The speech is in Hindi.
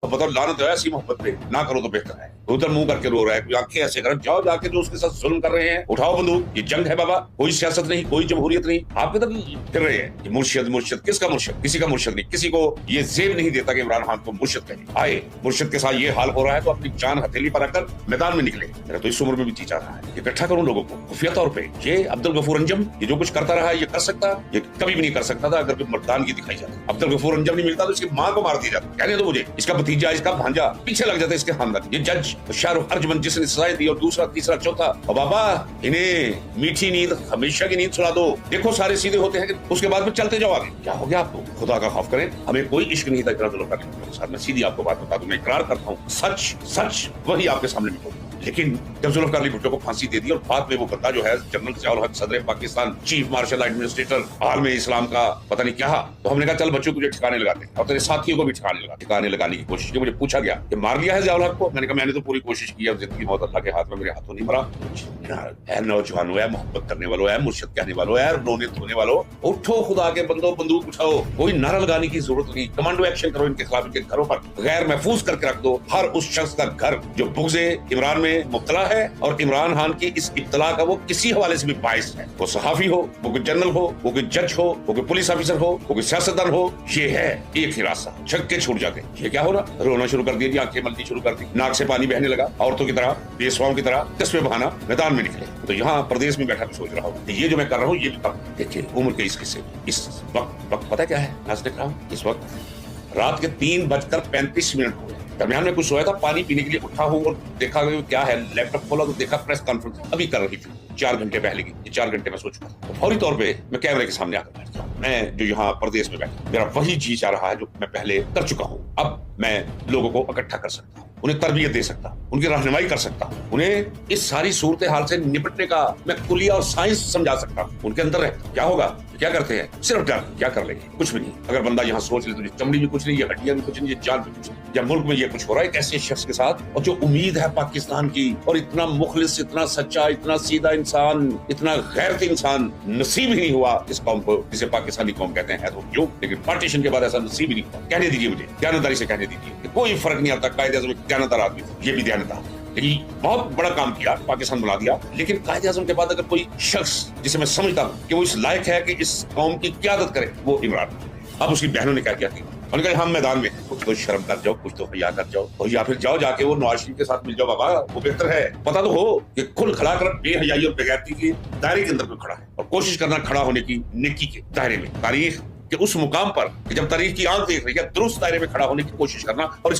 तो बताओ लानत है ऐसी मोहब्बत पे, ना करो तो बेहतर है। उधर मुंह करके रो रहा है, कोई आंखें ऐसे कर, जाओ जाके जो उसके साथ जुल्म कर रहे हैं उठाओ बंदूक। ये जंग है बाबा, कोई सियासत नहीं, कोई जमहूरियत नहीं। आप इधर फिर रहे हैं कि मुर्शिद मुर्शिद, किसका मुर्शिद? किसी का मुर्शिद नहीं। किसी को ये जेब नहीं देता कि इमरान खान को मुर्शिद कहे। आए मुर्शिद के साथ ये हाल हो रहा है तो अपनी जान हथेली पर रखकर मैदान में निकले। मेरा तो इस उम्र में भी जी चाह रहा है इकट्ठा करूं लोगों को खुफिया तौर पे। ये अब्दुल गफूर अंजम ये जो कुछ करता रहा है ये कर सकता, ये कभी भी नहीं कर सकता था अगर कोई मर्दानगी दिखाई जाती। अब्दुल गफूर अंजम नहीं मिलता तो इसकी मां को मार दिया जाता। कहने दो मुझे, इसका भतीजा इसका भांजा पीछे लग जाता है इसके खानदान। ये जज शाहरुख अर्जमन जिसने सजाएं दी और दूसरा तीसरा चौथा, और बाबा इन्हें मीठी नींद हमेशा की नींद सुला दो। देखो सारे सीधे होते हैं उसके बाद में चलते जाओ आगे। क्या हो गया आपको? खुदा का खौफ करें। हमें कोई इश्क नहीं था इकरार करने के साथ। मैं सीधी आपको बात बता दूं, मैं इकरार करता हूँ सच सच वही आपके सामने भी बोलूं। लेकिन जब जुल्फिकार अली भुट्टो को फांसी दे दी और बाद में वो बंदा जो है जनरल ज़ियाउल हक सदर पाकिस्तान चीफ मार्शल एडमिनिस्ट्रेटर आलम इस्लाम का पता नहीं क्या, तो हमने कहा चल बच्चों को ठिकाने लगाते हैं और तेरे साथियों को भी ठिकाने लगाने की कोशिश की। मुझे पूछा गया कि मार लिया है ज़ियाउल हक को? मैंने कहा मैंने तो पूरी कोशिश की है, जिंदगी मौत अल्लाह के हाथ में, मेरे हाथों नहीं मरा। है नौजवानों, है मोहब्बत करने वालों, है मुर्शिद कहने वालों, है रोने धोने वालों, उठो खुदा के बंदो, बंदूक उठाओ। कोई नारा लगाने की जरूरत नहीं, कमांडो एक्शन करो इनके खिलाफ। इनके घरों पर गैर महफूज करके रख दो हर उस शख्स का घर जो बुग़्ज़े इमरान में मुब्तला है और इमरान खान की इस इब्तला का वो किसी हवाले से भी बाइस है। वो सहाफी हो, वो कोई जनरल हो, वो कोई जज हो, वो कोई पुलिस ऑफिसर हो, वो कोई सियासतदान हो, ये है एक ही रास्ता, छक्के छूट जाते। ये क्या हो रहा? रोना शुरू कर दिया जी, आंखें मलनी शुरू कर दी, नाक से पानी बहने लगा, औरतों की तरह, बेसवाओं की तरह कस्बे बहाना मैदान में निकले। तो यहाँ प्रदेश में बैठा कर सोच रहा हूँ ये जो मैं कर रहा हूँ ये भी कब देखिए उम्र के इस किस्से इस वक्त पता क्या है? आज देख रहा हूँ इस वक्त रात के 3:35 हो गए। दरमियान में कुछ सोया था, पानी पीने के लिए उठा हूँ और देखा क्या है, लैपटॉप खोला तो देखा प्रेस कॉन्फ्रेंस अभी कर रही थी 4 घंटे पहले की। ये 4 घंटे में सोच चुका था। फौरी तौर पे मैं कैमरे के सामने आकर बैठ गया। मैं जो यहाँ प्रदेश में बैठा, मेरा वही जी चाह रहा है जो मैं पहले कर चुका हूँ। अब मैं लोगों को इकट्ठा कर सकता हूँ, उन्हें तरबियत दे सकता हूँ, उनकी रहनुमाई कर सकता हूँ, उन्हें इस सारी सूरत हाल से निपटने का मैं कुलिया और साइंस समझा सकता हूँ। उनके अंदर है क्या होगा, क्या करते हैं, सिर्फ डर। क्या कर लेंगे? कुछ भी नहीं। अगर बंदा यहाँ सोच ले तो ये चमड़ी भी कुछ नहीं, ये हड्डियां भी कुछ नहीं, ये जान भी कुछ नहीं। जब मुल्क में ये कुछ हो रहा है एक ऐसे शख्स के साथ और जो उम्मीद है पाकिस्तान की, और इतना मुखलिस, इतना सच्चा, इतना सीधा इंसान, इतना गैरती इंसान नसीब ही नहीं हुआ इस कौम को जिसे पाकिस्तानी कौम कहते हैं। तो क्यों? लेकिन पार्टीशन के बाद ऐसा नसीब ही नहीं हुआ। कहने दीजिए मुझे, दयानतदारी से कहने दीजिए, कोई फर्क नहीं आता। कायदे-ए-आज़म दयानतदार आदमी, ये भी दयानतदार, लेकिन बहुत बड़ा काम किया, पाकिस्तान बना दिया। लेकिन कायदे-ए-आज़म के बाद अगर कोई शख्स जिसे मैं समझता हूँ कि वो इस लायक है कि इस कौम की क़यादत करे, वो इमरान। अब उसकी बहनों ने क्या किया? उन्होंने कहा हम मैदान में, कुछ तो शर्म कर जाओ, कुछ तो हया कर जाओ, और या फिर जाओ जाके वो नवाज शरीफ के साथ मिल जाओ बाबा, वो बेहतर है। पता तो हो कि खुल खड़ा कर बेहयाई और बेगैरती के दायरे के अंदर कोई खड़ा है, और कोशिश करना खड़ा होने की नेकी के दायरे में, तारीख के उस मुकाम पर कि जब तारीख की आंख देख रही है दुरुस्त दायरे में खड़ा होने की कोशिश करना, और इस